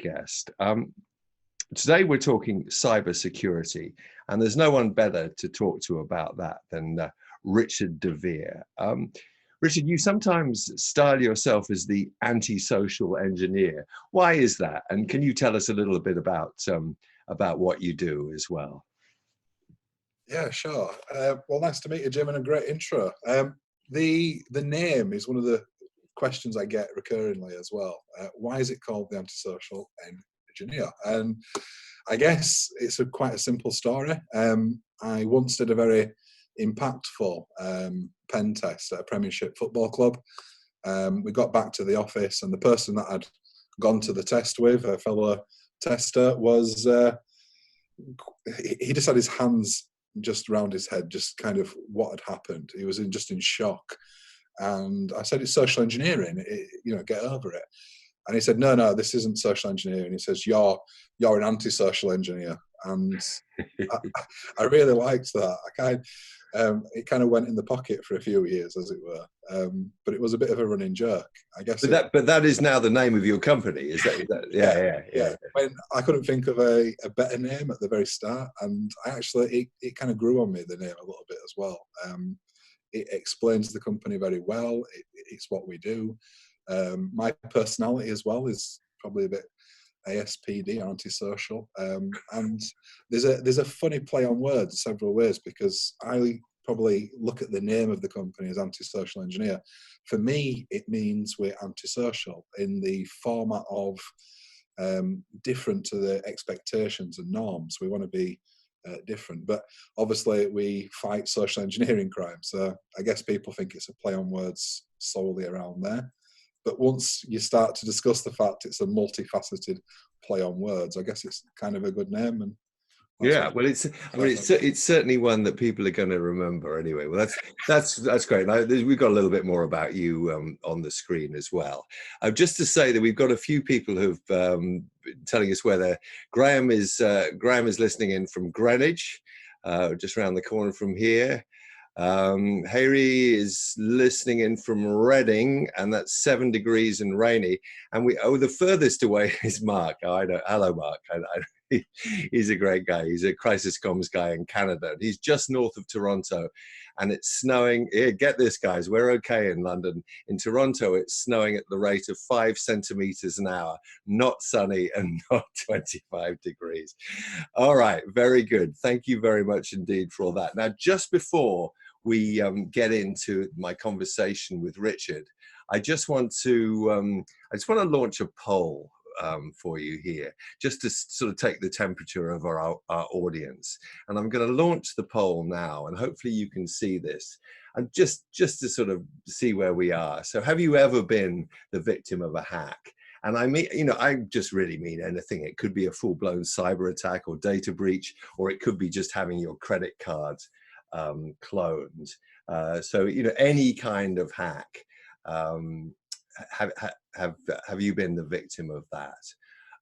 guest. Today we're talking cybersecurity, and there's no one better to talk to about that than Richard De Vere. Richard, you sometimes style yourself as the anti-social engineer. Why is that? And can you tell us a little bit about what you do as well? Yeah, sure. Well, nice to meet you, Jim, and a great intro. The name is one of the questions I get recurringly as well. Why is it called the Antisocial Engineer? And I guess it's quite a simple story. I once did a very impactful pen test at a Premiership football club. We got back to the office, and the person that I'd gone to the test with, a fellow tester, was he just had his hands just around his head, just kind of what had happened. He was just in shock. And I said, it's social engineering, get over it. And he said, no, this isn't social engineering. He says, you're an anti-social engineer. And I really liked that. It kind of went in the pocket for a few years, as it were. But it was a bit of a running joke, I guess. But that is now the name of your company, is that? Yeah. When I couldn't think of a better name at the very start, and it kind of grew on me, the name, a little bit as well. It explains the company very well. It's what we do. My personality as well is probably a bit ASPD, antisocial, and there's a funny play on words several ways, because I probably look at the name of the company as Antisocial Engineer. For me, it means we're antisocial in the format of different to the expectations and norms. We want to be different, but obviously we fight social engineering crime, so I guess people think it's a play on words solely around there. But once you start to discuss the fact it's a multifaceted play on words, I guess it's kind of a good name. And yeah, well, it's certainly one that people are going to remember anyway. Well, that's great. Now, we've got a little bit more about you on the screen as well. Just to say that we've got a few people who've telling us where they're. Graham is listening in from Greenwich, just around the corner from here. Harry is listening in from Reading, and that's 7 degrees and rainy. And the furthest away is Mark. Oh, I know. Hello, Mark. He's a great guy. He's a crisis comms guy in Canada. He's just north of Toronto, and it's snowing. Here, get this, guys. We're okay in London. In Toronto, it's snowing at the rate of 5 centimeters an hour. Not sunny and not 25 degrees. All right. Very good. Thank you very much indeed for all that. Now, just before we get into my conversation with Richard, I just want to launch a poll for you here, just to sort of take the temperature of our audience. And I'm going to launch the poll now, and hopefully you can see this, and just to sort of see where we are. So, have you ever been the victim of a hack? And I mean, I just really mean anything. It could be a full-blown cyber attack or data breach, or it could be just having your credit card cloned. So any kind of hack. Have you been the victim of that?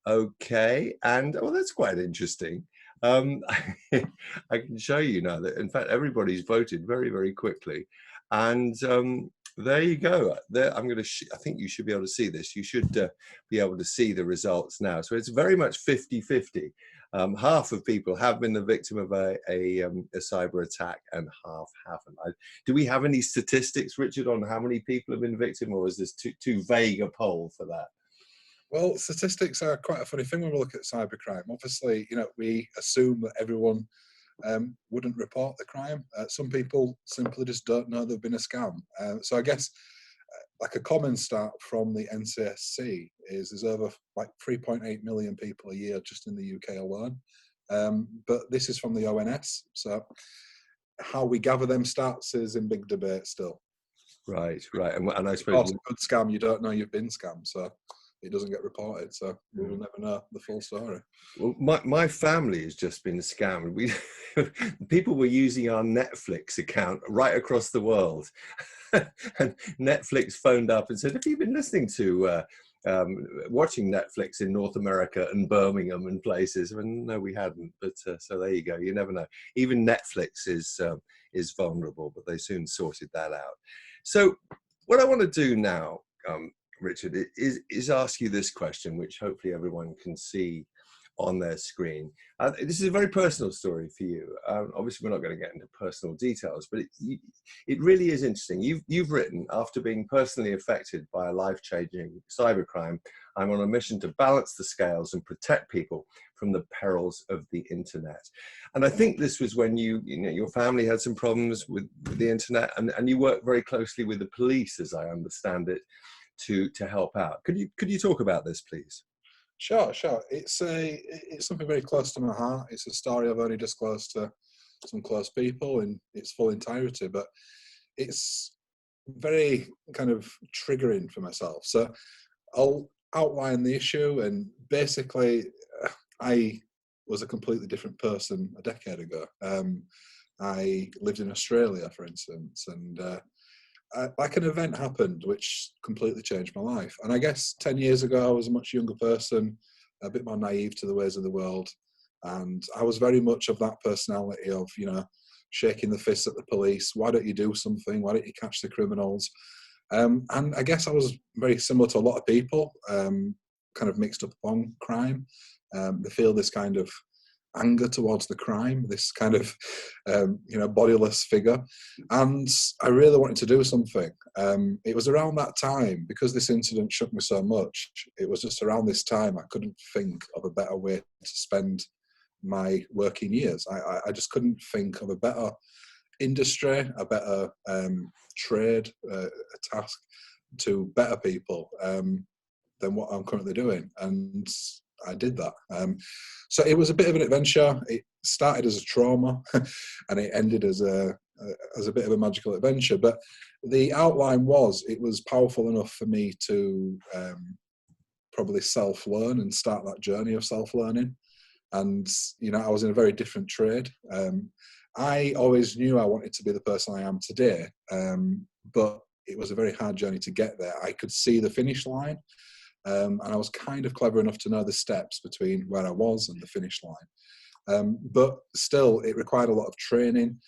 Okay, and that's quite interesting. I can show you now that in fact everybody's voted very, very quickly, and there you go. There, I'm going to. I think you should be able to see this. You should be able to see the results now. So it's very much 50-50. Half of people have been the victim of a cyber attack, and half haven't. Do we have any statistics, Richard, on how many people have been victim, or is this too vague a poll for that? Well, statistics are quite a funny thing when we look at cybercrime. Obviously, we assume that everyone wouldn't report the crime. Some people simply just don't know there've been a scam. So I guess like a common stat from the NCSC is there's over like 3.8 million people a year just in the UK alone. But this is from the ONS. So how we gather them stats is in big debate still. Right. And I suppose a good scam, you don't know you've been scammed. So it doesn't get reported, so we will never know the full story. Well, my family has just been scammed. People were using our Netflix account right across the world, and Netflix phoned up and said, "Have you been listening to watching Netflix in North America and Birmingham and places?" And no, we hadn't. But so there you go. You never know. Even Netflix is vulnerable, but they soon sorted that out. So what I want to do now, Richard, is ask you this question, which hopefully everyone can see on their screen. This is a very personal story for you. Obviously, we're not going to get into personal details, but it really is interesting. You've written, after being personally affected by a life-changing cybercrime, I'm on a mission to balance the scales and protect people from the perils of the internet. And I think this was when your family had some problems with the internet, and you worked very closely with the police, as I understand it, to help out. Could you talk about this, please? Sure. It's something very close to my heart. It's a story I've only disclosed to some close people in its full entirety, but it's very kind of triggering for myself. So I'll outline the issue, and basically, I was a completely different person a decade ago. I lived in Australia, for instance, and like an event happened which completely changed my life. And I guess 10 years ago, I was a much younger person, a bit more naive to the ways of the world. And I was very much of that personality of, shaking the fist at the police. Why don't you do something? Why don't you catch the criminals? And I guess I was very similar to a lot of people, kind of mixed up on crime. They feel this kind of anger towards the crime, this kind of bodiless figure, and I really wanted to do something. It was around that time, because this incident shook me so much, it was just around this time I couldn't think of a better way to spend my working years. I just couldn't think of a better industry, a better trade, a task to better people than what I'm currently doing, and I did that. So it was a bit of an adventure. It started as a trauma and it ended as a bit of a magical adventure. But the outline was, it was powerful enough for me to probably self-learn and start that journey of self-learning. And, I was in a very different trade. I always knew I wanted to be the person I am today, but it was a very hard journey to get there. I could see the finish line. And I was kind of clever enough to know the steps between where I was and the finish line. But still, it required a lot of training.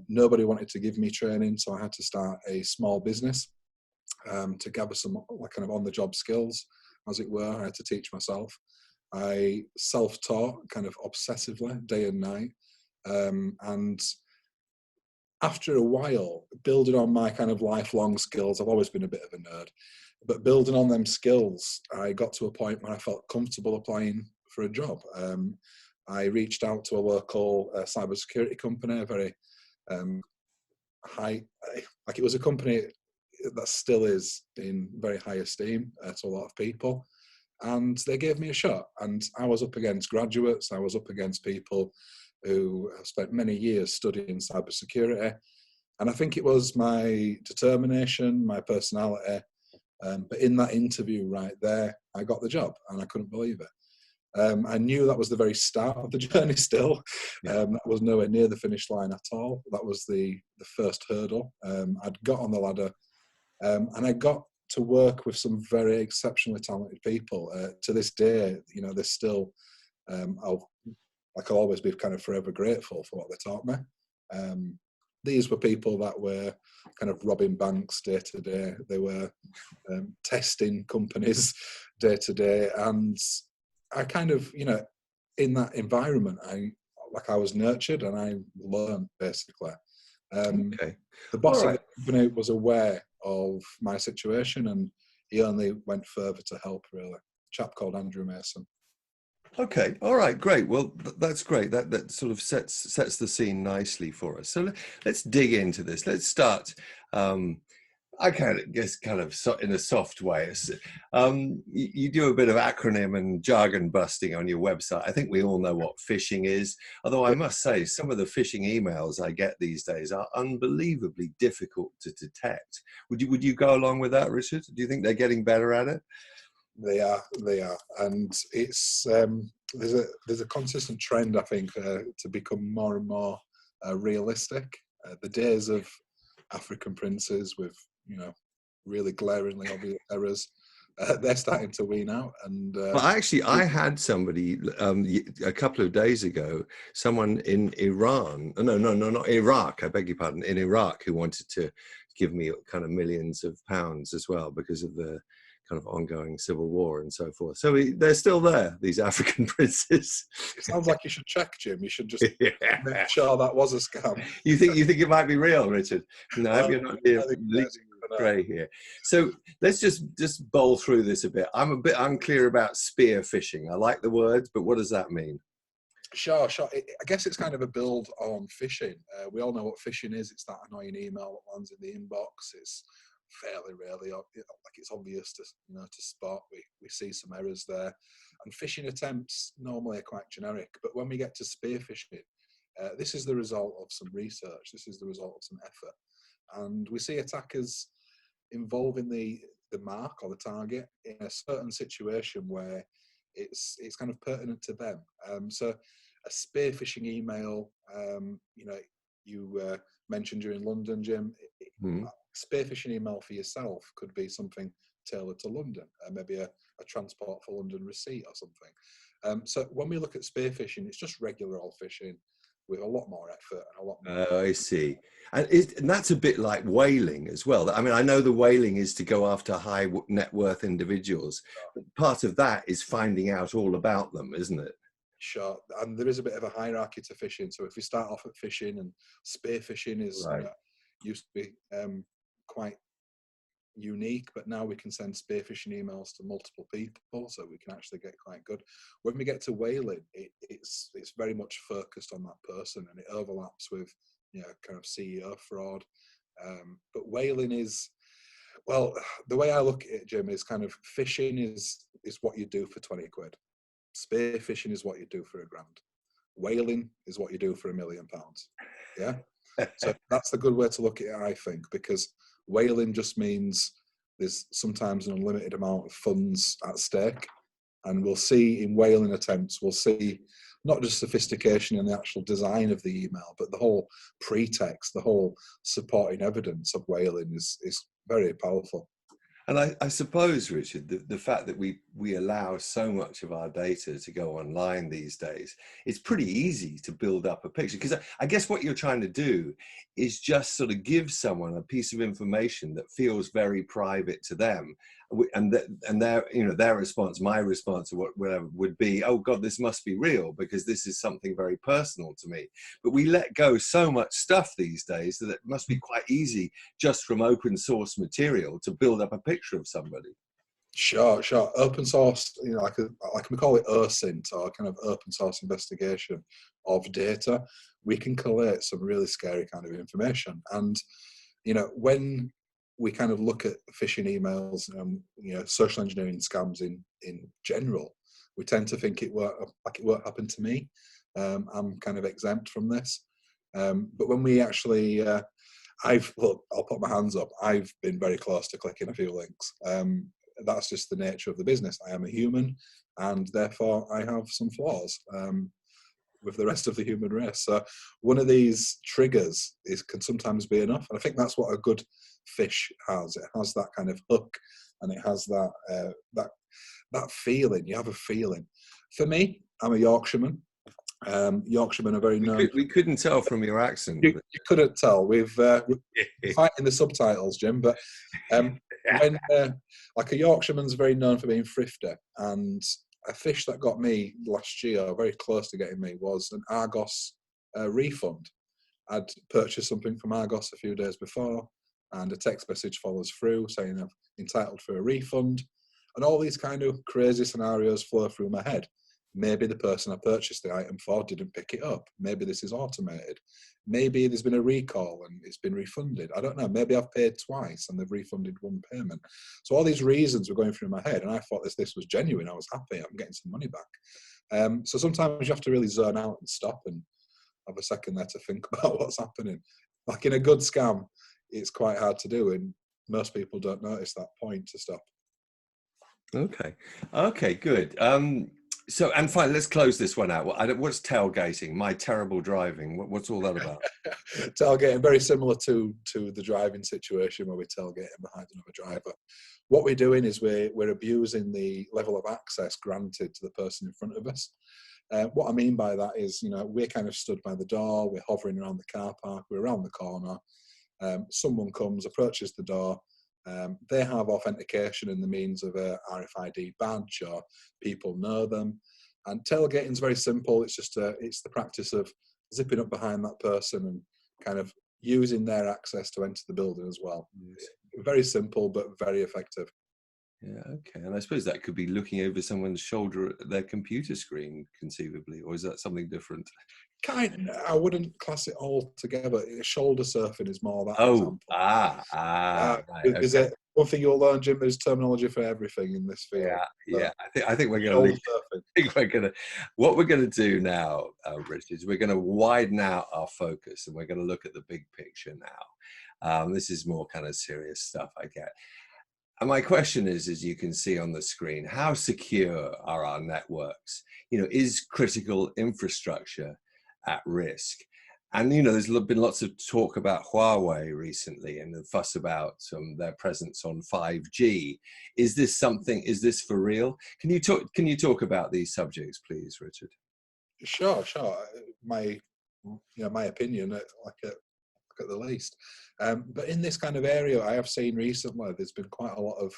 Nobody wanted to give me training, so I had to start a small business to gather some kind of on-the-job skills, as it were. I had to teach myself. I self-taught kind of obsessively, day and night. And after a while, building on my kind of lifelong skills, I've always been a bit of a nerd, but building on them skills, I got to a point where I felt comfortable applying for a job. I reached out to a local cybersecurity company, a very high, like it was a company that still is in very high esteem to a lot of people. And they gave me a shot. And I was up against graduates. I was up against people who have spent many years studying cybersecurity. And I think it was my determination, my personality. But in that interview right there, I got the job and I couldn't believe it. I knew that was the very start of the journey still. That was nowhere near the finish line at all. That was the first hurdle. I'd got on the ladder and I got to work with some very exceptionally talented people. To this day, they're still, I'll always be kind of forever grateful for what they taught me. These were people that were kind of robbing banks day to day. They were testing companies day to day. And I kind of, in that environment, I was nurtured and I learned, basically. Okay. The boss of the company was aware of my situation and he only went further to help, really. A chap called Andrew Mason. Okay. All right. Great. Well, that's great. That sort of sets the scene nicely for us. So let's dig into this. Let's start. I guess kind of in a soft way. You do a bit of acronym and jargon busting on your website. I think we all know what phishing is. Although I must say, some of the phishing emails I get these days are unbelievably difficult to detect. Would you go along with that, Richard? Do you think they're getting better at it? They are, and it's there's a consistent trend, I think, to become more and more realistic. The days of African princes with really glaringly obvious errors, they're starting to wean out. And well, actually, I had somebody a couple of days ago, someone in Iran, no, not Iraq, I beg your pardon, in Iraq, who wanted to give me kind of millions of pounds as well because of the kind of ongoing civil war and so forth. So they're still there, these African princes. It sounds like you should check, Jim. You should just Yeah. make sure that was a scam. You think it might be real, Richard? No, Well, you're not here. I think that's Grey here. So let's just bowl through this a bit. I'm a bit unclear about spear phishing. I like the words, but what does that mean? Sure. I guess it's kind of a build on phishing. We all know what phishing is. It's that annoying email that lands in the inbox. It's fairly rarely, like it's obvious to to spot. We see some errors there, and phishing attempts normally are quite generic. But when we get to spear phishing, this is the result of some research. This is the result of some effort, and we see attackers involving the mark or the target in a certain situation where it's kind of pertinent to them. So a spear phishing email, you mentioned you're in London, Jim. Spear phishing email for yourself could be something tailored to London, maybe a transport for London receipt or something. So when we look at spear phishing, it's just regular old phishing with a lot more effort and a lot more. I see. And that's a bit like whaling as well. I mean, I know the whaling is to go after high net worth individuals. But part of that is finding out all about them, isn't it? Sure. And there is a bit of a hierarchy to phishing. So if we start off at phishing, and spear phishing is right. Used to be quite unique, but now we can send spear phishing emails to multiple people, so we can actually get quite good. When we get to whaling, it's very much focused on that person, and it overlaps with kind of CEO fraud. But whaling is, well, the way I look at it, Jim, is kind of phishing is what you do for 20 quid. Spear phishing is what you do for £1,000. Whaling is what you do for £1 million. Yeah. So that's a good way to look at it, I think, because whaling just means there's sometimes an unlimited amount of funds at stake. And we'll see in whaling attempts, we'll see not just sophistication in the actual design of the email, but the whole pretext, the whole supporting evidence of whaling is very powerful. And I suppose, Richard, the fact that we allow so much of our data to go online these days, it's pretty easy to build up a picture. Because I guess what you're trying to do is just sort of give someone a piece of information that feels very private to them, and their response, my response, or whatever, would be, oh God, this must be real because this is something very personal to me. But we let go so much stuff these days that it must be quite easy just from open source material to build up a picture of somebody. Sure. Open source, like we call it OSINT, or kind of open source investigation of data. We can collate some really scary kind of information. And, when we kind of look at phishing emails, social engineering scams in general, we tend to think it won't happen to me. I'm kind of exempt from this. But when we actually, I'll put my hands up. I've been very close to clicking a few links. That's just the nature of the business. I am a human, and therefore I have some flaws with the rest of the human race. So one of these triggers can sometimes be enough. And I think that's what a good fish has. It has that kind of hook, and it has that feeling. You have a feeling. For me, I'm a Yorkshireman. Yorkshiremen are very known. We couldn't tell from your accent. You couldn't tell. We're fighting the subtitles, Jim. But when like a Yorkshireman's very known for being thrifty, and a fish that got me last year, very close to getting me, was an Argos refund. I'd purchased something from Argos a few days before, and a text message follows through saying I'm entitled for a refund, and all these kind of crazy scenarios flow through my head. Maybe the person I purchased the item for didn't pick it up. Maybe this is automated. Maybe there's been a recall and it's been refunded. I don't know. Maybe I've paid twice and they've refunded one payment. So all these reasons were going through my head, and I thought this was genuine. I was happy. I'm getting some money back. So sometimes you have to really zone out and stop and have a second there to think about what's happening. Like in a good scam, it's quite hard to do, and most people don't notice that point to stop. Okay, good. So, and fine, let's close this one out. What's tailgating? My terrible driving. What's all that about? Tailgating, very similar to the driving situation where we're tailgating behind another driver. What we're doing is we're abusing the level of access granted to the person in front of us. What I mean by that is, we're kind of stood by the door, we're hovering around the car park, we're around the corner. Someone comes, approaches the door, They have authentication in the means of a RFID badge, or people know them. And tailgating is very simple. It's just it's the practice of zipping up behind that person and kind of using their access to enter the building as well. Yes. Very simple, but very effective. Yeah, okay. And I suppose that could be looking over someone's shoulder at their computer screen, conceivably, or is that something different? I wouldn't class it all together. Shoulder surfing is more that Oh, example. right, Is okay. it one thing you'll learn, Jim? There's terminology for everything in this field. Yeah. I think we're going to Shoulder leave. surfing. I think we're going to. What we're going to do now, Rich, is we're going to widen out our focus, and we're going to look at the big picture now. This is more kind of serious stuff, I get. And my question is, as you can see on the screen, how secure are our networks? Is critical infrastructure at risk? And, there's been lots of talk about Huawei recently and the fuss about their presence on 5G. Is this for real? Can you talk about these subjects, please, Richard? Sure. My opinion, at the least. But in this kind of area, I have seen recently, there's been quite a lot of,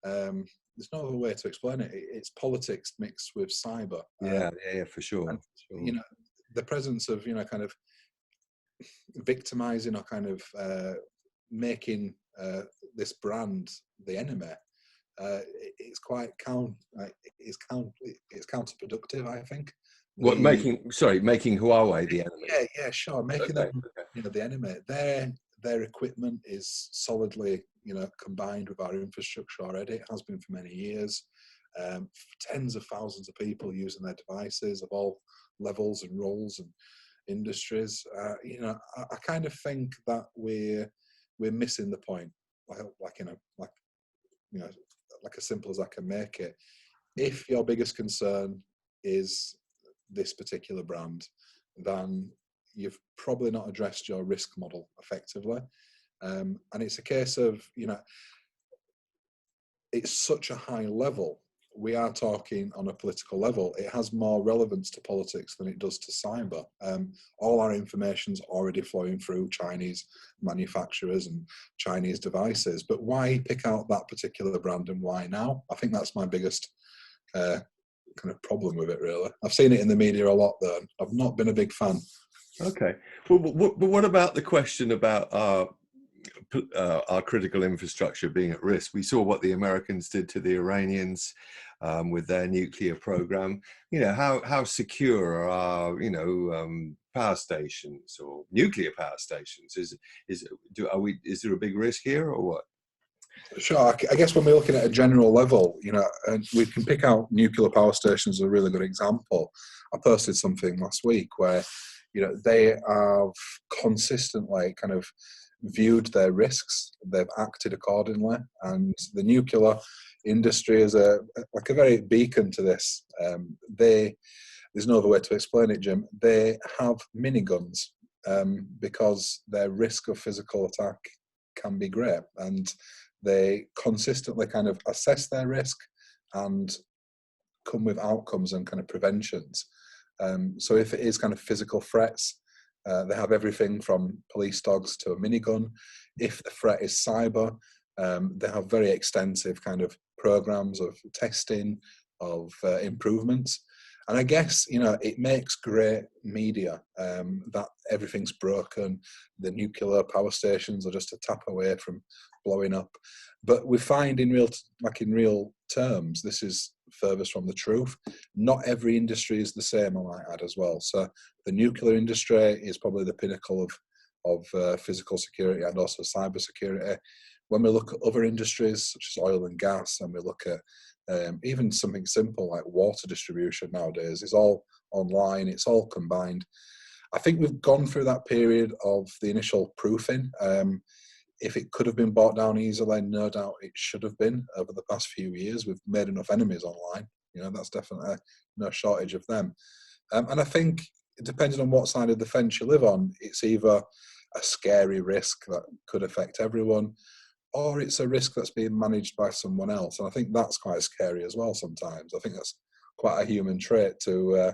there's no other way to explain it. It's politics mixed with cyber. Yeah, for sure. And, the presence of, kind of victimizing or kind of making this brand the enemy, it's quite it's counterproductive, I think. Making Huawei the enemy? Yeah, sure. Making them, the enemy. Their equipment is solidly, combined with our infrastructure already. It has been for many years. Tens of thousands of people using their devices of all levels and roles and industries. I kind of think that we're missing the point. Like as simple as I can make it. If your biggest concern is this particular brand, then you've probably not addressed your risk model effectively. And it's a case of, it's such a high level. We are talking on a political level. It has more relevance to politics than it does to cyber. All our information's already flowing through Chinese manufacturers and Chinese devices. But why pick out that particular brand and why now? I think that's my biggest kind of problem with it, really. I've seen it in the media a lot, though. I've not been a big fan. Okay. Well, but what about the question about our critical infrastructure being at risk? We saw what the Americans did to the Iranians with their nuclear program. How secure are our, power stations or nuclear power stations? Is there a big risk here or what? Sure. I guess when we're looking at a general level, and we can pick out nuclear power stations as a really good example. I posted something last week where, they have consistently kind of viewed their risks, they've acted accordingly, and the nuclear industry is a very beacon to this. There's no other way to explain it, Jim. They have miniguns because their risk of physical attack can be great, and they consistently kind of assess their risk and come with outcomes and kind of preventions. So if it is kind of physical threats, they have everything from police dogs to a minigun. If the threat is cyber, they have very extensive kind of programs of testing, of improvements. And I guess, it makes great media that everything's broken. The nuclear power stations are just a tap away from blowing up. But we find in real terms, this is furthest from the truth. Not every industry is the same, I might add as well. So the nuclear industry is probably the pinnacle of physical security and also cyber security. When we look at other industries such as oil and gas, and we look at even something simple like water distribution nowadays, is all online, it's all combined. I think we've gone through that period of the initial proofing. If it could have been brought down easily, no doubt it should have been over the past few years. We've made enough enemies online. That's definitely no shortage of them. And I think, depending on what side of the fence you live on, it's either a scary risk that could affect everyone, or it's a risk that's being managed by someone else. And I think that's quite scary as well sometimes. I think that's quite a human trait to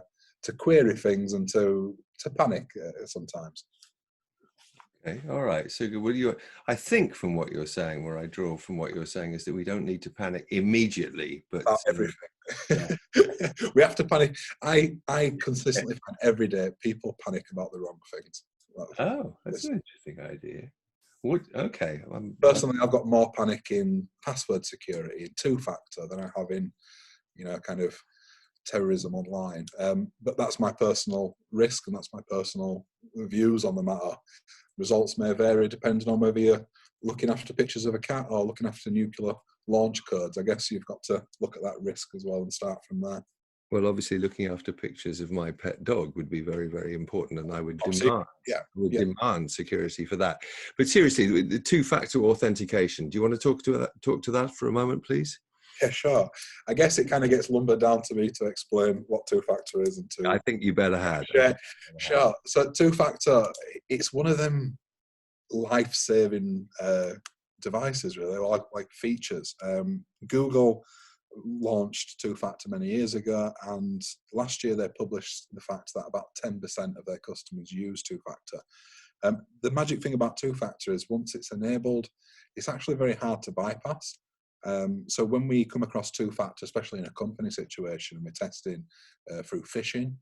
query things and to panic sometimes. Okay, all right. So will you, I think from what you're saying, where I draw from what you're saying, is that we don't need to panic immediately, but About yeah. everything. We have to panic. I consistently find every day people panic about the wrong things. Oh, that's an interesting idea. What? Okay. Personally, I've got more panic in password security, in two-factor, than I have in, kind of terrorism online. But that's my personal risk, and that's my personal views on the matter. Results may vary depending on whether you're looking after pictures of a cat or looking after nuclear launch codes. I guess you've got to look at that risk as well and start from there. Well, obviously, looking after pictures of my pet dog would be very, very important, and I would demand security for that. But seriously, the two-factor authentication. Do you want to talk to that for a moment, please? Yeah, sure. I guess it kind of gets lumbered down to me to explain what two-factor is and I think you better have. Sure. So two-factor, it's one of them life-saving devices, really, like features. Google launched two-factor many years ago, and last year they published the fact that about 10% of their customers use two-factor. The magic thing about two-factor is once it's enabled, it's actually very hard to bypass. So when we come across two-factor, especially in a company situation, and we're testing through phishing,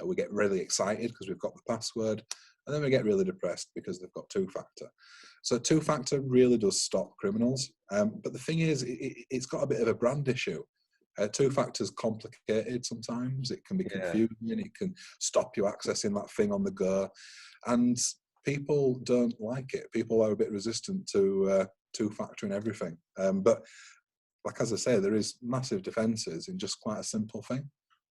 we get really excited because we've got the password, and then we get really depressed because they've got two-factor. So two-factor really does stop criminals. But the thing is, it's got a bit of a brand issue. Two-factor is complicated sometimes. It can be confusing. It can stop you accessing that thing on the go. And people don't like it. People are a bit resistant to two-factor in everything. But like, as I say, there is massive defenses in just quite a simple thing.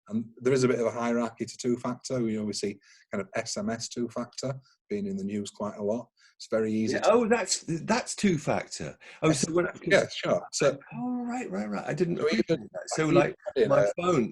And there is a bit of a hierarchy to two-factor. We see kind of SMS two-factor being in the news quite a lot. It's very easy. That's two-factor. Oh, so sure. So, right. I didn't appreciate that. So, like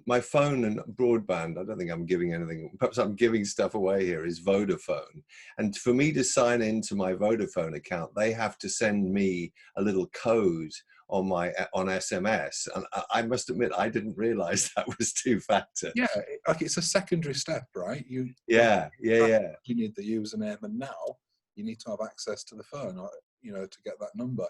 my phone and broadband. I don't think I'm giving anything. Perhaps I'm giving stuff away here. Is Vodafone, and for me to sign into my Vodafone account, they have to send me a little code on SMS, and I must admit I didn't realize that was two-factor. Yeah, like it's a secondary step, right? You need the username, and now you need to have access to the phone, or to get that number.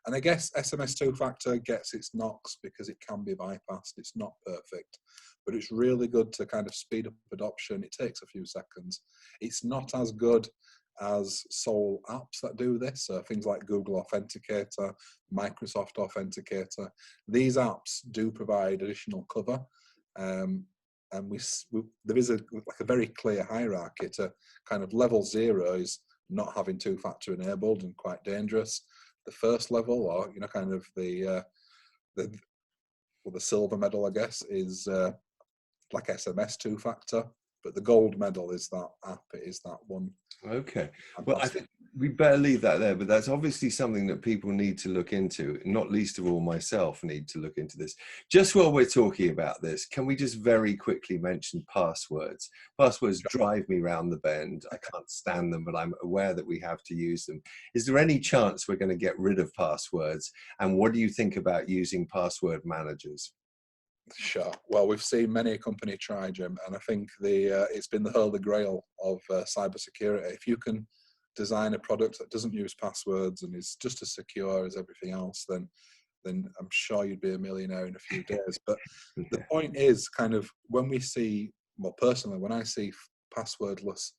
And I guess SMS two-factor gets its knocks because it can be bypassed. It's not perfect, but it's really good to kind of speed up adoption. It takes a few seconds. It's not as good as sole apps that do this, so things like Google Authenticator, Microsoft Authenticator. These apps do provide additional cover, and there is a very clear hierarchy. To kind of level 0 is not having two-factor enabled and quite dangerous. The first level, or kind of the silver medal, I guess, is like SMS two-factor. But the gold medal is that app. It is that one. Okay. Well, I think we better leave that there, but that's obviously something that people need to look into, not least of all myself need to look into this. Just while we're talking about this, can we just very quickly mention passwords? Passwords drive me round the bend. I can't stand them, but I'm aware that we have to use them. Is there any chance we're going to get rid of passwords? And what do you think about using password managers? Sure. Well, we've seen many a company try, Jim, and I think it's been the holy grail of cybersecurity. If you can design a product that doesn't use passwords and is just as secure as everything else, then I'm sure you'd be a millionaire in a few days. But the point is, kind of, when we see, well, personally, when I see passwordless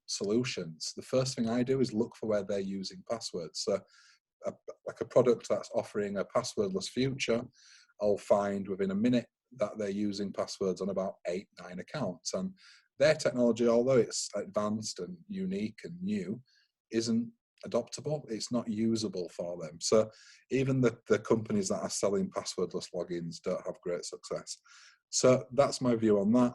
solutions, the first thing I do is look for where they're using passwords. So, like a product that's offering a passwordless future, I'll find within a minute that they're using passwords on about 8-9 accounts. And their technology, although it's advanced and unique and new, isn't adoptable. It's not usable for them. So even the companies that are selling passwordless logins don't have great success. So that's my view on that.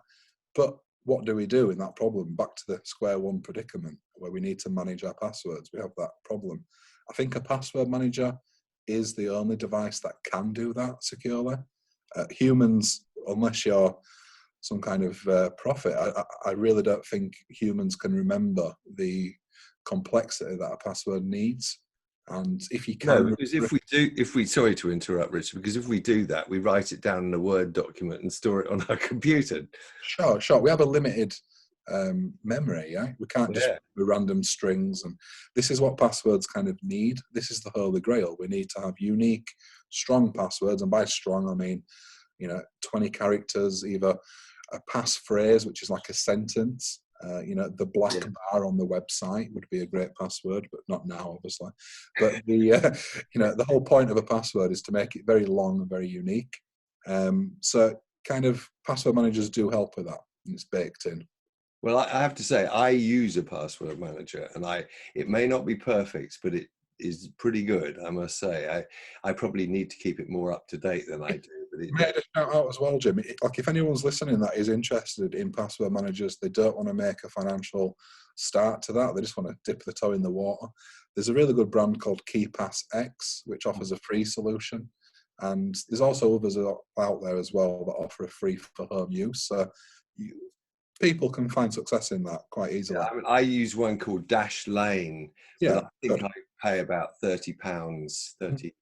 But what do we do in that problem? Back to the square one predicament where we need to manage our passwords. We have that problem. I think a password manager is the only device that can do that securely. Humans, unless you're some kind of prophet, I really don't think humans can remember the complexity that a password needs. And if you can, no, because sorry to interrupt, Richard, because if we do that, we write it down in a Word document and store it on our computer. Sure. We have a limited memory. Yeah, we can't just Yeah. random strings, and this is what passwords kind of need. This is the holy grail. We need to have unique, strong passwords, and by strong I mean 20 characters, either a passphrase, which is like a sentence. The black bar on the website would be a great password, but not now, obviously. But the whole point of a password is to make it very long and very unique. So kind of password managers do help with that. It's baked in. Well, I have to say, I use a password manager, and it may not be perfect, but it is pretty good, I must say. I probably need to keep it more up to date than I do. But May I just shout out as well, Jim? Like, if anyone's listening that is interested in password managers, they don't want to make a financial start to that. They just want to dip the toe in the water. There's a really good brand called KeyPass X, which offers a free solution. And there's also others out there as well that offer a free for home use. So people can find success in that quite easily. Yeah, I mean, I use one called Dash Lane, but I think good. I pay about £30, 30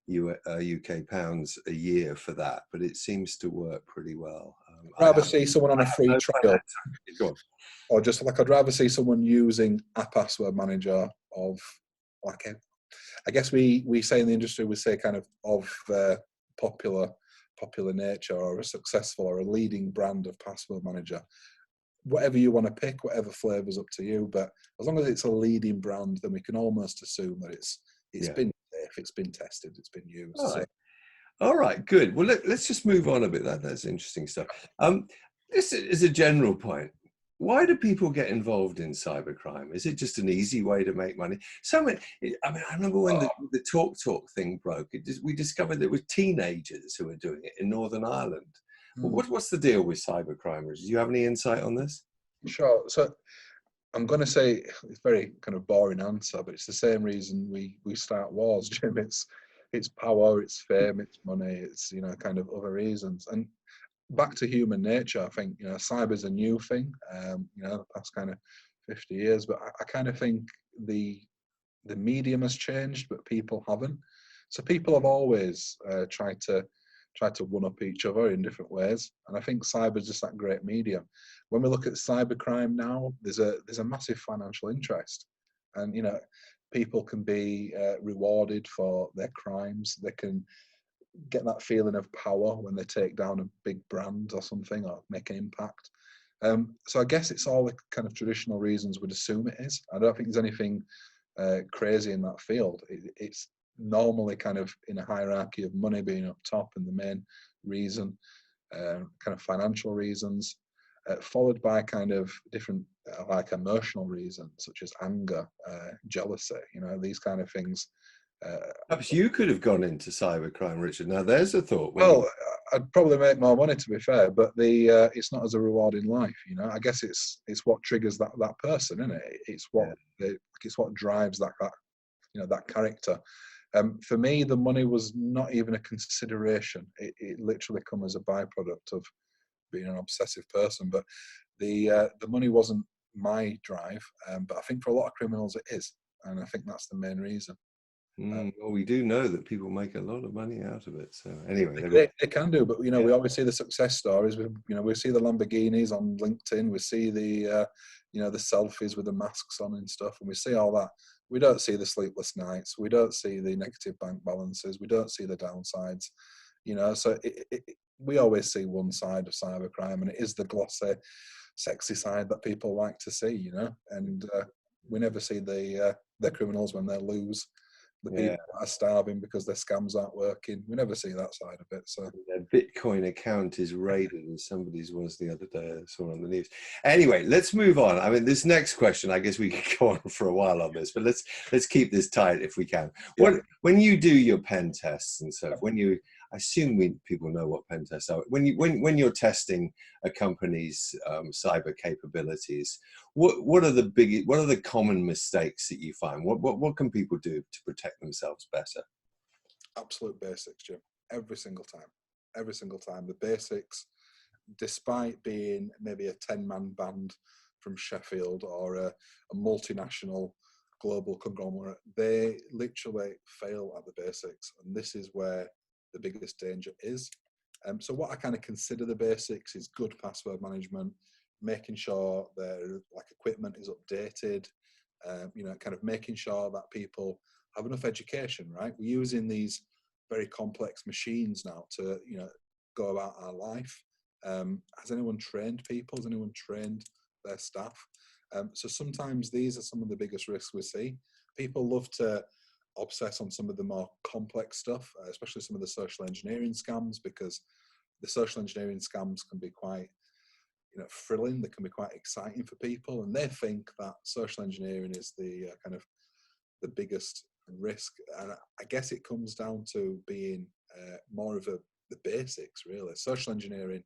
UK pounds a year for that, but it seems to work pretty well. I'd rather see someone on a free trial, or just like I'd rather see someone using a password manager of like I guess we say in the industry, we say kind of popular nature, or a successful or a leading brand of password manager. Whatever you want to pick, whatever flavour's up to you, but as long as it's a leading brand, then we can almost assume that it's been safe, it's been tested, it's been used. All right, good. Well, let's just move on a bit. That's interesting stuff. This is a general point. Why do people get involved in cybercrime? Is it just an easy way to make money? I remember when the Talk thing broke, we discovered there were teenagers who were doing it in Northern Ireland. Well, what's the deal with cybercrime? Do you have any insight on this? Sure. So I'm going to say it's a very kind of boring answer, but it's the same reason we start wars, Jim. It's power, it's fame, it's money, it's kind of other reasons. And back to human nature, I think cyber's a new thing. The past kind of 50 years, but I kind of think the medium has changed, but people haven't. So people have always tried to one up each other in different ways, and I think cyber is just that great medium. When we look at cybercrime now, there's a massive financial interest, and people can be rewarded for their crimes. They can get that feeling of power when they take down a big brand or something, or make an impact. So I guess it's all the kind of traditional reasons we'd assume it is. I don't think there's anything crazy in that field. It's normally kind of in a hierarchy of money being up top and the main reason, kind of financial reasons, followed by kind of different like emotional reasons such as anger, jealousy, these kind of things. Perhaps you could have gone into cybercrime, Richard. Now there's a thought. Well, I'd probably make more money, to be fair, but it's not as a rewarding life. I guess it's what triggers that person, isn't it? It's what drives that that character. For me, the money was not even a consideration. It literally come as a byproduct of being an obsessive person. But the money wasn't my drive. But I think for a lot of criminals it is, and I think that's the main reason. Well, we do know that people make a lot of money out of it. So anyway, they can do, but we always see the success stories. We see the Lamborghinis on LinkedIn. We see the the selfies with the masks on and stuff, and we see all that. We don't see the sleepless nights. We don't see the negative bank balances. We don't see the downsides. So we always see one side of cybercrime, and it is the glossy, sexy side that people like to see. And we never see the criminals when they lose. The people that are starving because their scams aren't working. We never see that side of it. So their Bitcoin account is raided, as somebody's was the other day. I saw on the news. Anyway, let's move on. I mean, this next question, I guess we could go on for a while on this, but let's keep this tight if we can. Yeah. When you do your pen tests and stuff, I assume people know what pen tests are. When you're testing a company's cyber capabilities, what are the common mistakes that you find? What can people do to protect themselves better? Absolute basics, Jim. Every single time. The basics, despite being maybe a 10-man band from Sheffield or a multinational global conglomerate, they literally fail at the basics, and this is where the biggest danger is. So what I kind of consider the basics is good password management, making sure their like equipment is updated, you know, kind of making sure that people have enough education, right? We're using these very complex machines now to, you know, go about our life. Has anyone trained people? Has anyone trained their staff? So sometimes these are some of the biggest risks we see. People love to obsess on some of the more complex stuff, especially some of the social engineering scams, because the social engineering scams can be quite, you know, thrilling. They can be quite exciting for people, and they think that social engineering is the kind of the biggest risk. And I guess it comes down to being more of the basics, really. Social engineering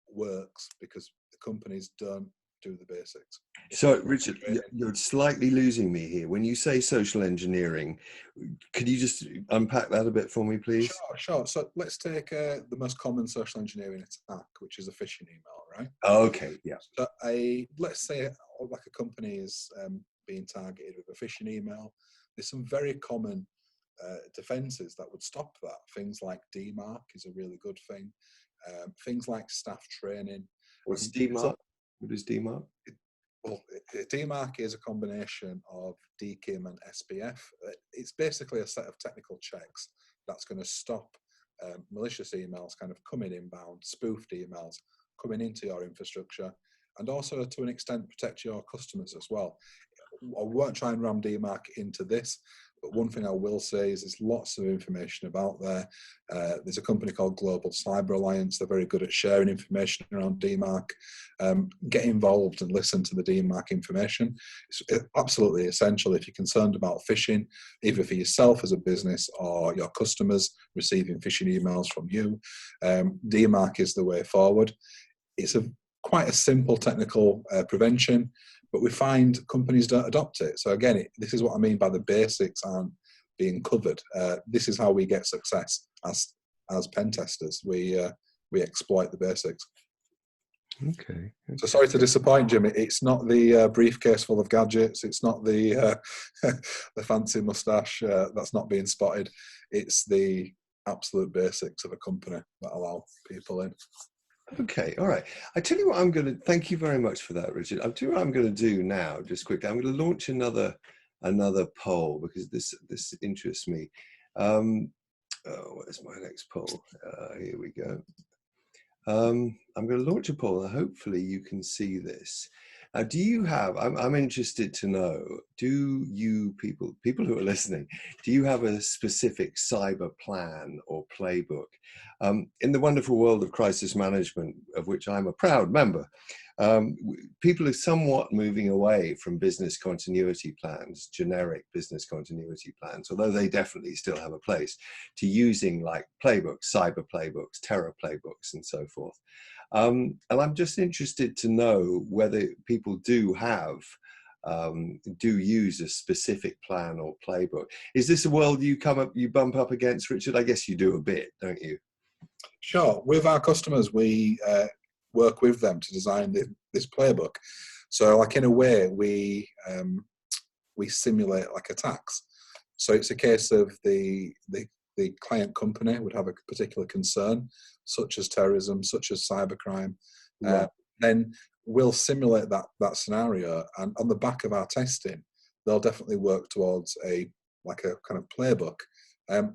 works because the companies don't do the basics. So, Richard, you're slightly losing me here. When you say social engineering, could you just unpack that a bit for me, please? Sure. So let's take the most common social engineering attack, which is a phishing email, right? Okay, yeah. So let's say like a company is being targeted with a phishing email. There's some very common defenses that would stop that. Things like DMARC is a really good thing. Things like staff training. What's DMARC? What is DMARC? Well, DMARC is a combination of DKIM and SPF. It's basically a set of technical checks that's going to stop malicious emails kind of coming inbound, spoofed emails coming into your infrastructure, and also to an extent protect your customers as well. I won't try and ram DMARC into this, but one thing I will say is there's lots of information about there. There's a company called Global Cyber Alliance. They're very good at sharing information around DMARC. Get involved and listen to the DMARC information. It's absolutely essential if you're concerned about phishing, either for yourself as a business or your customers receiving phishing emails from you. DMARC is the way forward. It's quite a simple technical prevention, but we find companies don't adopt it. So again, this is what I mean by the basics aren't being covered. This is how we get success as pen testers. We exploit the basics. Okay. So sorry to disappoint, Jimmy. It's not the briefcase full of gadgets. It's not the the fancy moustache that's not being spotted. It's the absolute basics of a company that allow people in. Okay, all right. I tell you what, I'm going to thank you very much for that, Richard. I'll tell you what I'm going to do now, just quickly. I'm going to launch another poll because this interests me. Where's my next poll? Here we go. I'm going to launch a poll, and hopefully you can see this. Now, do you have? I'm interested to know. Do you people who are listening? Do you have a specific cyber plan or playbook? In the wonderful world of crisis management, of which I'm a proud member, people are somewhat moving away from business continuity plans, generic business continuity plans, although they definitely still have a place, to using like playbooks, cyber playbooks, terror playbooks, and so forth. And I'm just interested to know whether people do use a specific plan or playbook. Is this a world you bump up against, Richard? I guess you do a bit, don't you? Sure. With our customers, we work with them to design this playbook. So, like in a way, we simulate like attacks. So it's a case of the client company would have a particular concern, such as terrorism, such as cybercrime. Yeah. Then we'll simulate that scenario, and on the back of our testing, they'll definitely work towards a kind of playbook.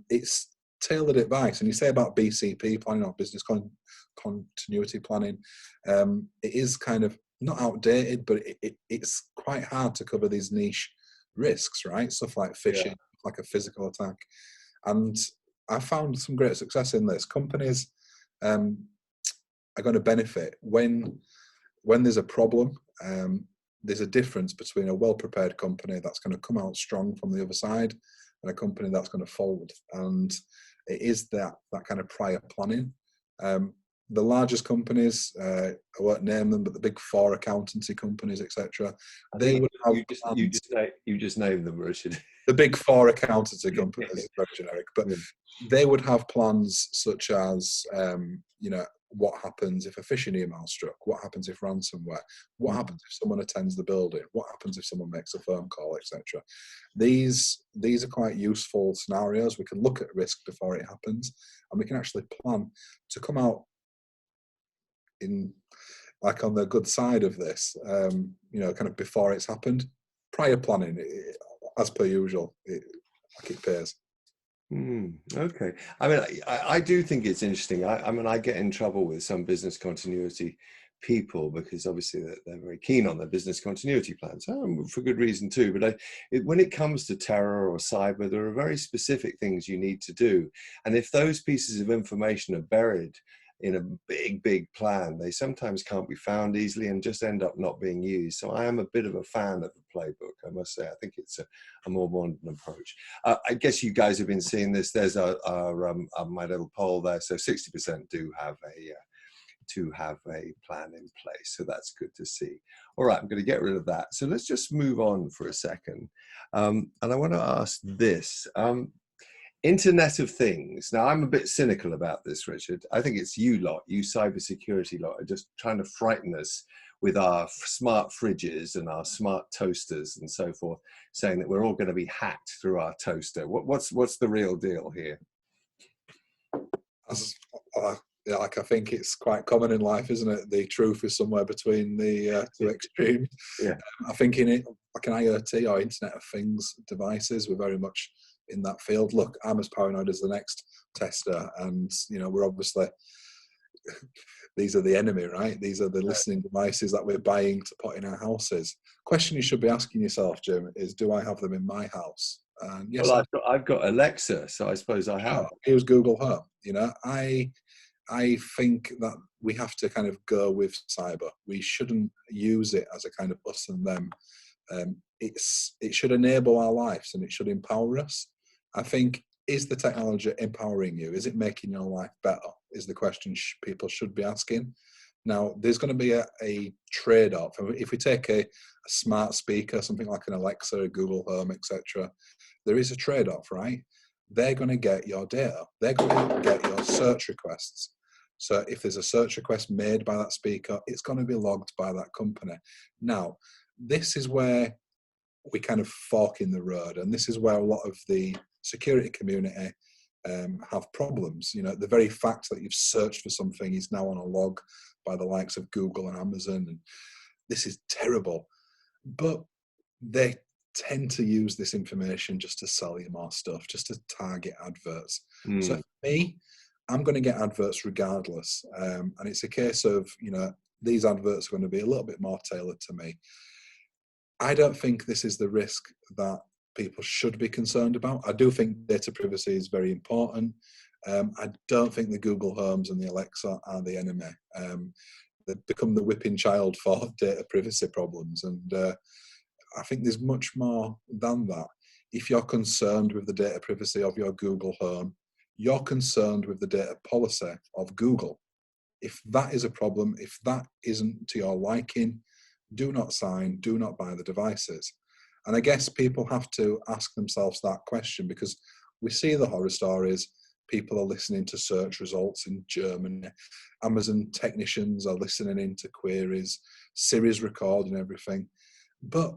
It's tailored advice, and you say about BCP planning or business continuity planning. It is kind of not outdated, but it's quite hard to cover these niche risks, right? Stuff like phishing, like a physical attack. And I found some great success in this. Companies are going to benefit when there's a problem. There's a difference between a well-prepared company that's going to come out strong from the other side and a company that's going to fold. And it is that kind of prior planning. The largest companies, I won't name them, but the big four accountancy companies, etc. They would have you just named them, Richard. The big four accountancy companies is very generic, but they would have plans such as, what happens if a phishing email struck? What happens if ransomware? What happens if someone attends the building? What happens if someone makes a phone call, etc.? These are quite useful scenarios. We can look at risk before it happens, and we can actually plan to come out in like on the good side of this, you know, kind of before it's happened, prior planning, as per usual, like it pays. Okay. I mean, I do think it's interesting. I mean, I get in trouble with some business continuity people because obviously they're very keen on their business continuity plans, for good reason too. But when it comes to terror or cyber, there are very specific things you need to do. And if those pieces of information are buried in a big plan, they sometimes can't be found easily and just end up not being used. So I am a bit of a fan of the playbook, I must say. I think it's a more modern approach. I guess you guys have been seeing this. There's my little poll there. So 60% do have a plan in place. So that's good to see. All right, I'm going to get rid of that. So let's just move on for a second. And I want to ask this. Internet of Things. Now, I'm a bit cynical about this, Richard. I think it's you cybersecurity lot, are just trying to frighten us with our smart fridges and our smart toasters and so forth, saying that we're all going to be hacked through our toaster. What's the real deal here? Yeah, like I think it's quite common in life, isn't it? The truth is somewhere between the two extremes. Yeah. I think in it, like an IoT or Internet of Things devices, we're very much in that field. Look, I'm as paranoid as the next tester, and you know, we're obviously these are the enemy, right? These are the listening devices that we're buying to put in our houses. Question you should be asking yourself, Jim, is do I have them in my house? And yes, well, I've got Alexa, so I suppose I have. Use Google Home. You know, I think that we have to kind of go with cyber. We shouldn't use it as a kind of us and them. It should enable our lives and it should empower us. I think, is the technology empowering you? Is it making your life better? Is the question people should be asking. Now, there's going to be a trade-off. If we take a smart speaker, something like an Alexa, a Google Home, etc., there is a trade-off, right? They're going to get your data. They're going to get your search requests. So if there's a search request made by that speaker, it's going to be logged by that company. Now, this is where we kind of fork in the road, and this is where a lot of the security community have problems. You know, the very fact that you've searched for something is now on a log by the likes of Google and Amazon, and this is terrible. But they tend to use this information just to sell you more stuff, just to target adverts. So for me, I'm going to get adverts regardless. And it's a case of, you know, these adverts are going to be a little bit more tailored to me. I don't think this is the risk that people should be concerned about. I do think data privacy is very important. I don't think the Google Homes and the Alexa are the enemy. They've become the whipping child for data privacy problems. And I think there's much more than that. If you're concerned with the data privacy of your Google Home, you're concerned with the data policy of Google. If that is a problem, if that isn't to your liking, do not sign, do not buy the devices. And I guess people have to ask themselves that question, because we see the horror stories. People are listening to search results in Germany. Amazon technicians are listening into queries. Siri's recording everything. But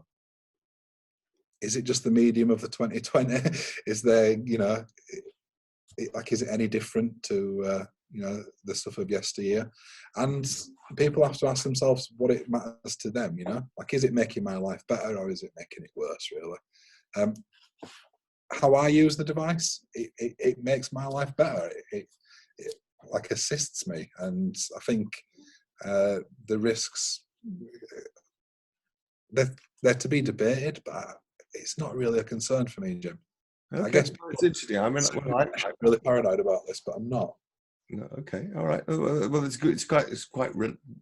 is it just the medium of the 2020? Is there, you know, is it any different to, you know, the stuff of yesteryear? And people have to ask themselves what it matters to them, you know? Like, is it making my life better or is it making it worse, really? How I use the device, it makes my life better. It like assists me. And I think the risks, they're to be debated, but it's not really a concern for me, Jim. Okay. I guess it's interesting. I mean, I'm really paranoid about this, but I'm not. No, okay, all right. Well, it's good. It's quite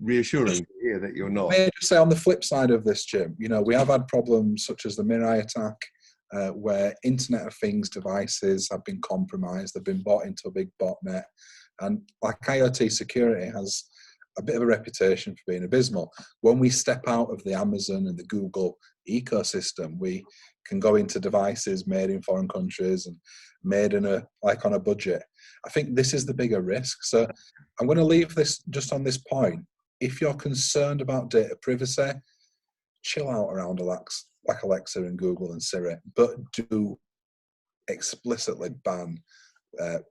reassuring to hear that you're not. May I just say, on the flip side of this, Jim, you know, we have had problems such as the Mirai attack, where Internet of Things devices have been compromised. They've been bought into a big botnet, and like IoT security has a bit of a reputation for being abysmal. When we step out of the Amazon and the Google ecosystem, we can go into devices made in foreign countries and made in on a budget. I think this is the bigger risk. So I'm going to leave this just on this point. If you're concerned about data privacy, chill out around Alexa and Google and Siri, but do explicitly ban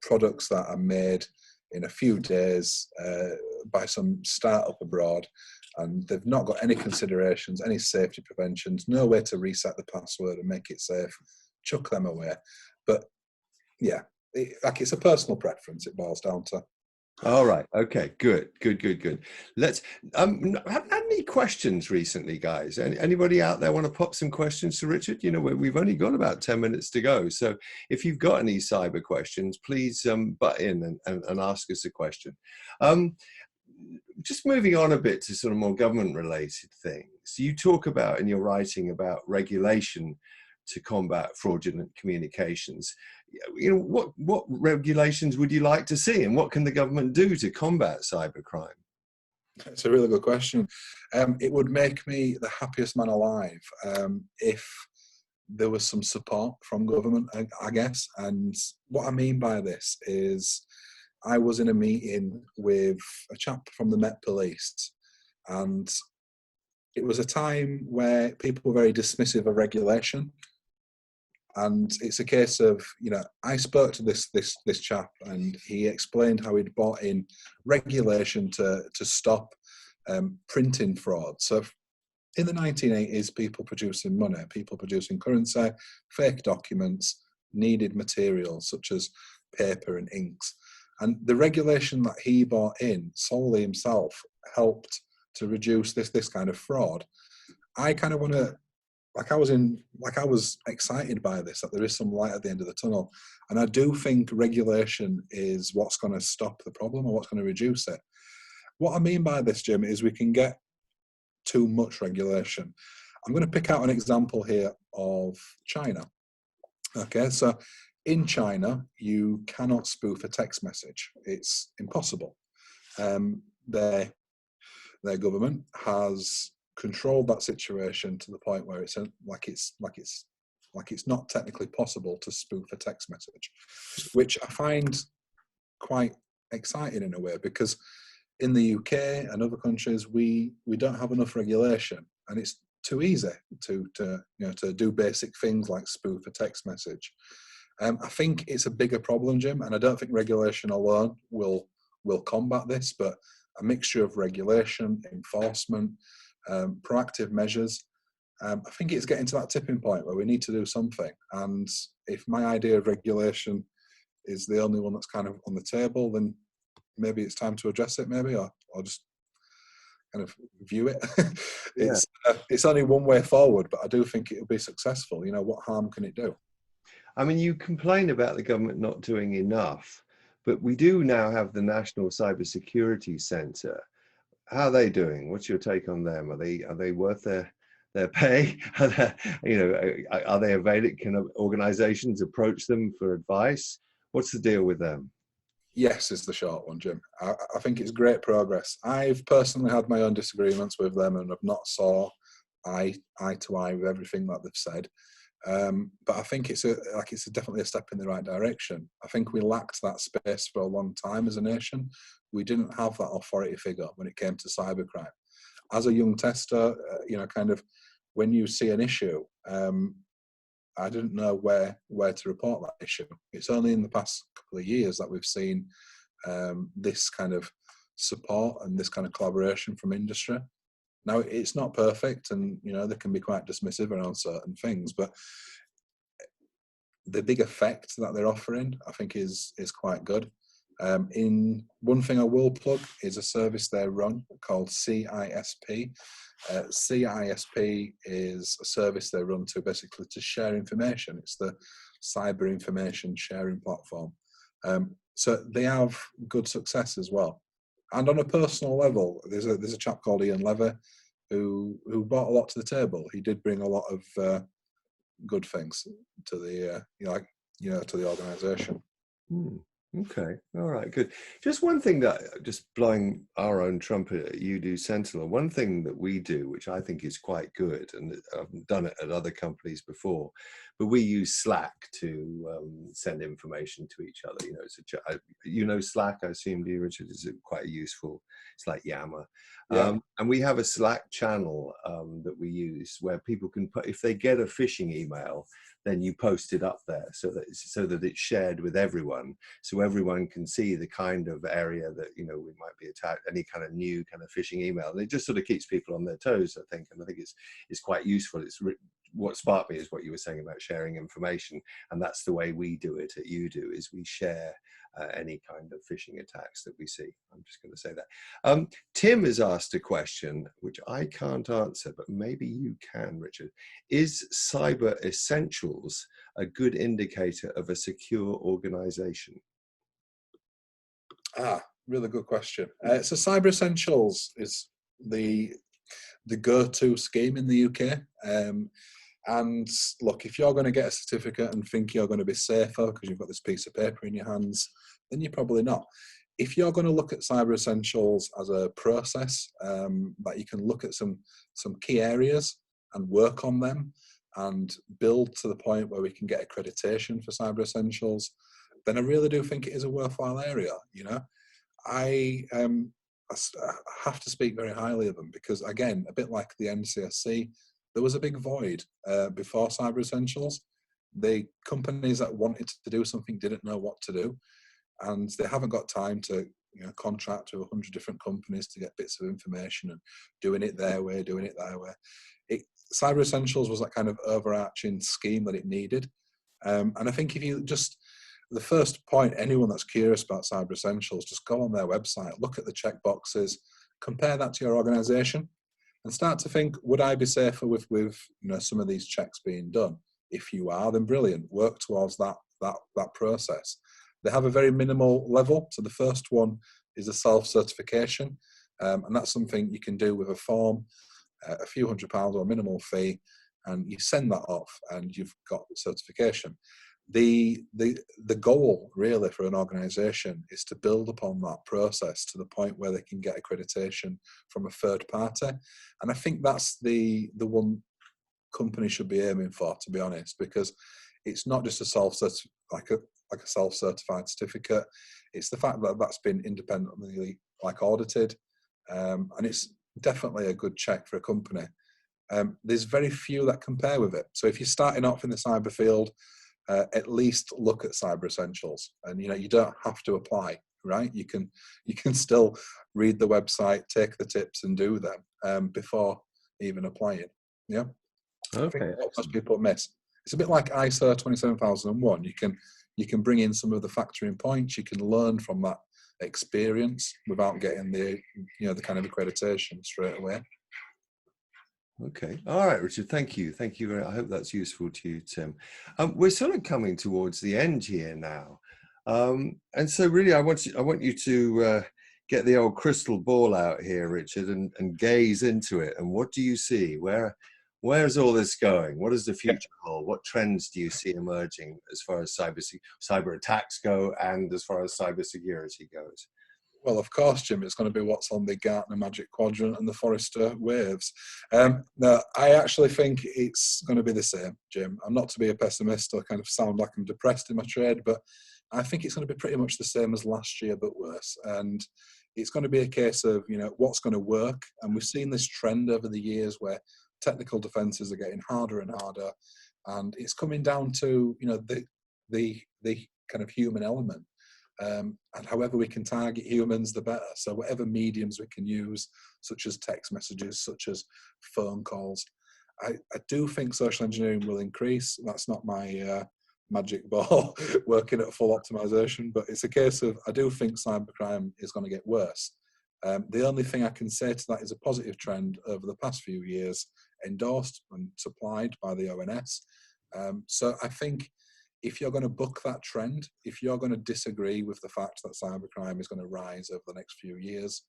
products that are made in a few days by some startup abroad and they've not got any considerations, any safety preventions, no way to reset the password and make it safe. Chuck them away. But yeah, it's a personal preference. It boils down to. All right. Okay. Good. Let's. Haven't had any questions recently, guys? Anybody out there want to pop some questions to Richard? You know, we've only got about 10 minutes to go. So if you've got any cyber questions, please butt in and ask us a question. Just moving on a bit to sort of more government-related things. You talk about in your writing about regulation to combat fraudulent communications. You know, what regulations would you like to see, and what can the government do to combat cybercrime? It's a really good question. It would make me the happiest man alive if there was some support from government, I guess. And what I mean by this is, I was in a meeting with a chap from the Met Police, and it was a time where people were very dismissive of regulation. And it's a case of, you know, I spoke to this chap, and he explained how he'd brought in regulation to stop printing fraud. So in the 1980s, people producing money, people producing currency, fake documents, needed materials such as paper and inks. And the regulation that he brought in solely himself helped to reduce this kind of fraud. I kind of want to, I was excited by this, that there is some light at the end of the tunnel. And I do think regulation is what's going to stop the problem, or what's going to reduce it. What I mean by this, Jim, is we can get too much regulation. I'm going to pick out an example here of China. Okay, so in China, you cannot spoof a text message. It's impossible. Their government has controlled that situation to the point where it's not technically possible to spoof a text message, which I find quite exciting in a way, because in the UK and other countries we don't have enough regulation, and it's too easy to do basic things like spoof a text message. I think it's a bigger problem, Jim, and I don't think regulation alone will combat this, but a mixture of regulation, enforcement, proactive measures. I think it's getting to that tipping point where we need to do something. And if my idea of regulation is the only one that's kind of on the table, then maybe it's time to address it, maybe, or just kind of view it. It's only one way forward, but I do think it'll be successful. You know, what harm can it do? I mean, you complain about the government not doing enough, but we do now have the National Cybersecurity Centre. How are they doing? What's your take on them? Are they worth their pay? Are they available? Can organisations approach them for advice? What's the deal with them? Yes, is the short one, Jim. I think it's great progress. I've personally had my own disagreements with them, and I've not saw eye to eye with everything that they've said. But I think it's definitely a step in the right direction. I think we lacked that space for a long time as a nation. We didn't have that authority figure when it came to cybercrime. As a young tester, kind of when you see an issue, I didn't know where to report that issue. It's only in the past couple of years that we've seen this kind of support and this kind of collaboration from industry. Now, it's not perfect, and they can be quite dismissive around certain things, but the big effect that they're offering, I think, is quite good. In one thing I will plug is a service they run called CISP. CISP is a service they run to share information. It's the cyber information sharing platform. So they have good success as well. And on a personal level, there's a chap called Ian Levy who brought a lot to the table. He did bring a lot of good things to the to the organisation. Okay, all right, good. Just one thing that, just blowing our own trumpet at You Do Sentinel, one thing that we do, which I think is quite good, and I've done it at other companies before, but we use Slack to send information to each other. Slack, I assume, do you, Richard? Is quite useful? It's like Yammer. Yeah. And we have a Slack channel that we use where people can put, if they get a phishing email, then you post it up there so that it's shared with everyone, so everyone can see the kind of area that, you know, we might be attacked, any kind of new kind of phishing email. And it just sort of keeps people on their toes, I think. And I think it's quite useful. What sparked me is what you were saying about sharing information, and that's the way we do it at UDO, is we share any kind of phishing attacks that we see. I'm just going to say that. Tim has asked a question which I can't answer, but maybe you can, Richard. Is Cyber Essentials a good indicator of a secure organization? Really good question. So Cyber Essentials is the go-to scheme in the UK. And look, if you're going to get a certificate and think you're going to be safer because you've got this piece of paper in your hands, then you're probably not. If you're going to look at Cyber Essentials as a process, that you can look at some key areas and work on them and build to the point where we can get accreditation for Cyber Essentials, then I really do think it is a worthwhile area. You know, I have to speak very highly of them because, again, a bit like the NCSC, there was a big void before Cyber Essentials. The companies that wanted to do something didn't know what to do, and they haven't got time to, you know, contract with 100 different companies to get bits of information and doing it their way, doing it their way. Cyber Essentials was that kind of overarching scheme that it needed. And I think if you just, the first point, anyone that's curious about Cyber Essentials, just go on their website, look at the checkboxes, compare that to your organization, and start to think, would I be safer with you know, some of these checks being done? If you are, then brilliant. Work towards that process. They have a very minimal level. So the first one is a self-certification, and that's something you can do with a form, a few £100 or a minimal fee, and you send that off, and you've got the certification. The goal really for an organisation is to build upon that process to the point where they can get accreditation from a third party, and I think that's the one company should be aiming for, to be honest, because it's not just a like a self-certified certificate. It's the fact that that's been independently audited, and it's definitely a good check for a company. There's very few that compare with it. So if you're starting off in the cyber field, at least look at Cyber Essentials, and you know, you don't have to apply, right? You can still read the website, take the tips, and do them before even applying. Yeah. Okay. I think what most people miss. It's a bit like ISO 27001. You can bring in some of the factoring points. You can learn from that experience without getting the kind of accreditation straight away. Okay. All right, Richard. Thank you. Thank you very much. I hope that's useful to you, Tim. We're sort of coming towards the end here now. And so really, I want you to get the old crystal ball out here, Richard, and gaze into it. And what do you see? Where's all this going? What does the future hold? What trends do you see emerging as far as cyber attacks go and as far as cybersecurity goes? Well, of course, Jim, it's going to be what's on the Gartner Magic Quadrant and the Forrester Waves. No, I actually think it's going to be the same, Jim. I'm not to be a pessimist or kind of sound like I'm depressed in my trade, but I think it's going to be pretty much the same as last year, but worse. And it's going to be a case of, you know, what's going to work. And we've seen this trend over the years where technical defenses are getting harder and harder. And it's coming down to, you know, the kind of human element. And however we can target humans, the better. So whatever mediums we can use, such as text messages, such as phone calls, I do think social engineering will increase. That's not my magic ball working at full optimization, but it's a case of, I do think cybercrime is going to get worse. The only thing I can say to that is a positive trend over the past few years, endorsed and supplied by the ONS. So I think if you're going to buck that trend, if you're going to disagree with the fact that cybercrime is going to rise over the next few years,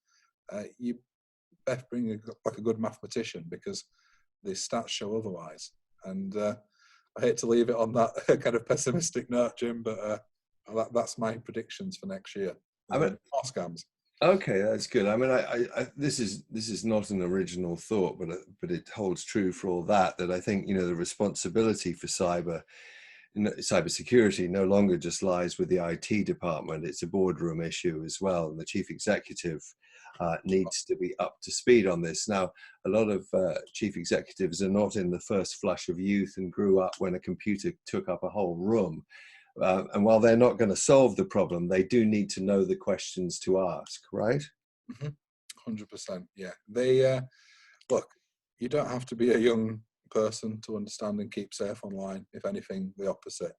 you better bring like a good mathematician, because the stats show otherwise. And I hate to leave it on that kind of pessimistic note, Jim, but that's my predictions for next year. More scams. Okay, that's good. I mean, this is not an original thought, but it holds true for all that. That I think, you know, the responsibility for cybersecurity no longer just lies with the IT department. It's a boardroom issue as well. And the chief executive needs to be up to speed on this. Now, a lot of chief executives are not in the first flush of youth and grew up when a computer took up a whole room. And while they're not going to solve the problem, they do need to know the questions to ask, right? 100%. Yeah. They look. You don't have to be a young person to understand and keep safe online. If anything, the opposite.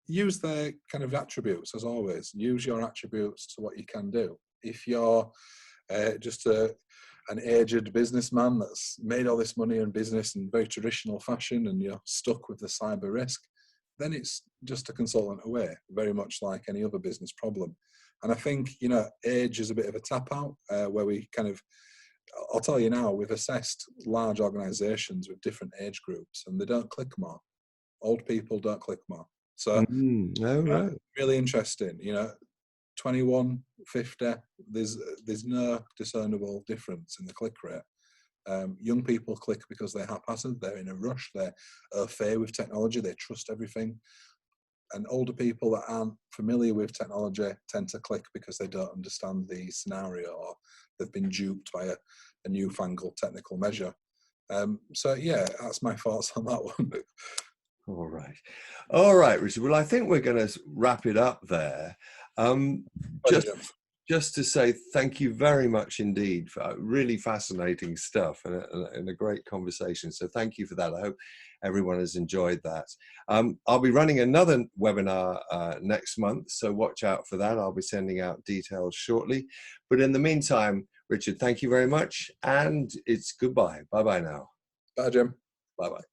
Use their kind of attributes as always. Use your attributes to what you can do. If you're just an aged businessman that's made all this money in business in very traditional fashion and you're stuck with the cyber risk, then it's just a consultant away, very much like any other business problem. And I think, age is a bit of a tap out where we kind of, I'll tell you now, we've assessed large organizations with different age groups and they don't click more. Old people don't click more. So right. really interesting, 21, 50, there's no discernible difference in the click rate. Young people click because they're haphazard, they're in a rush, they're au fait with technology, they trust everything. And older people that aren't familiar with technology tend to click because they don't understand the scenario or they've been duped by a newfangled technical measure. So yeah, that's my thoughts on that one. All right, Richard. Well, I think we're going to wrap it up there. Just to say thank you very much indeed for really fascinating stuff and a great conversation. So thank you for that. I hope everyone has enjoyed that. I'll be running another webinar next month, so watch out for that. I'll be sending out details shortly. But in the meantime, Richard, thank you very much. And it's goodbye. Bye-bye now. Bye, Jim. Bye-bye.